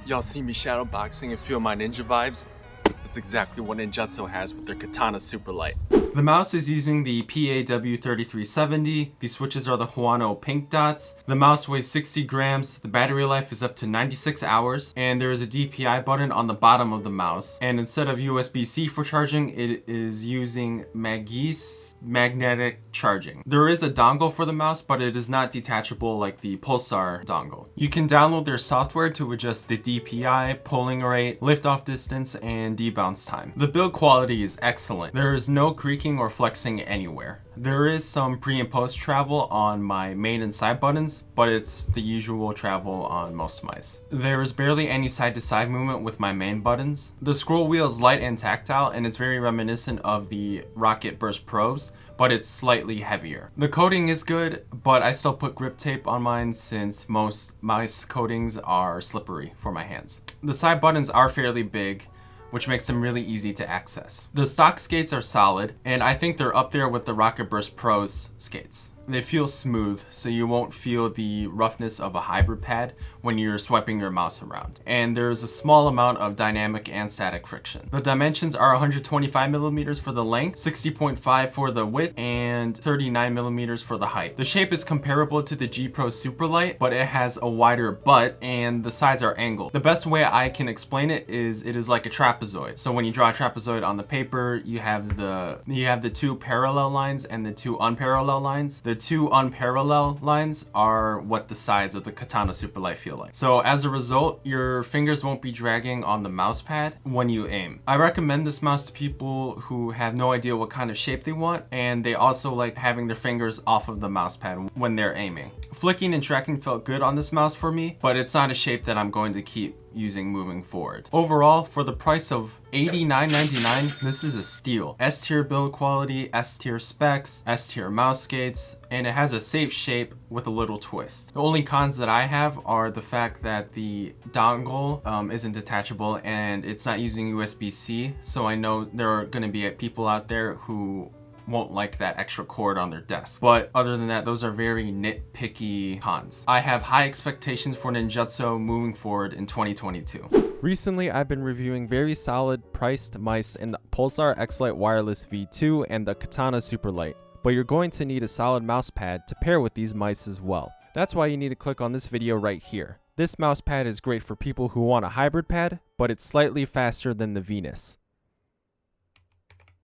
Y'all see me shadowboxing and feel my ninja vibes? That's exactly what Ninjutso has with their Katana Superlight. The mouse is using the PAW3370. These switches are the Huano pink dots. The mouse weighs 60 grams. The battery life is up to 96 hours. And there is a DPI button on the bottom of the mouse. And instead of USB-C for charging, it is using magnetic charging. There is a dongle for the mouse, but it is not detachable like the Pulsar dongle. You can download their software to adjust the DPI, polling rate, liftoff distance, and debounce time. The build quality is excellent. There is no creaking or flexing anywhere. There is some pre and post travel on my main and side buttons, but it's the usual travel on most mice. There is barely any side to side movement with my main buttons. The scroll wheel is light and tactile, and it's very reminiscent of the Rocket Burst Pros, but it's slightly heavier. The coating is good, but I still put grip tape on mine since most mice coatings are slippery for my hands. The side buttons are fairly big, which makes them really easy to access. The stock skates are solid, and I think they're up there with the Rocket Burst Pro's skates. They feel smooth, so you won't feel the roughness of a hybrid pad when you're swiping your mouse around. And there's a small amount of dynamic and static friction. The dimensions are 125 millimeters for the length, 60.5 for the width, and 39 millimeters for the height. The shape is comparable to the G Pro Superlight, but it has a wider butt and the sides are angled. The best way I can explain it is like a trapezoid. So when you draw a trapezoid on the paper, you have the two parallel lines and the two unparalleled lines. The two unparalleled lines are what the sides of the Katana Superlight feel like. So as a result, your fingers won't be dragging on the mouse pad when you aim. I recommend this mouse to people who have no idea what kind of shape they want, and they also like having their fingers off of the mouse pad when they're aiming. Flicking and tracking felt good on this mouse for me, but it's not a shape that I'm going to keep using moving forward. Overall, for the price of $89.99, this is a steal. S-tier build quality, S-tier specs, S-tier mouse skates, and it has a safe shape with a little twist. The only cons that I have are the fact that the dongle isn't detachable and it's not using USB-C, so I know there are going to be people out there who won't like that extra cord on their desk. But other than that, those are very nitpicky cons. I have high expectations for Ninjutso moving forward in 2022. Recently, I've been reviewing very solid priced mice in the Pulsar X-Lite Wireless V2 and the Katana Superlight, but you're going to need a solid mouse pad to pair with these mice as well. That's why you need to click on this video right here. This mouse pad is great for people who want a hybrid pad, but it's slightly faster than the Venus.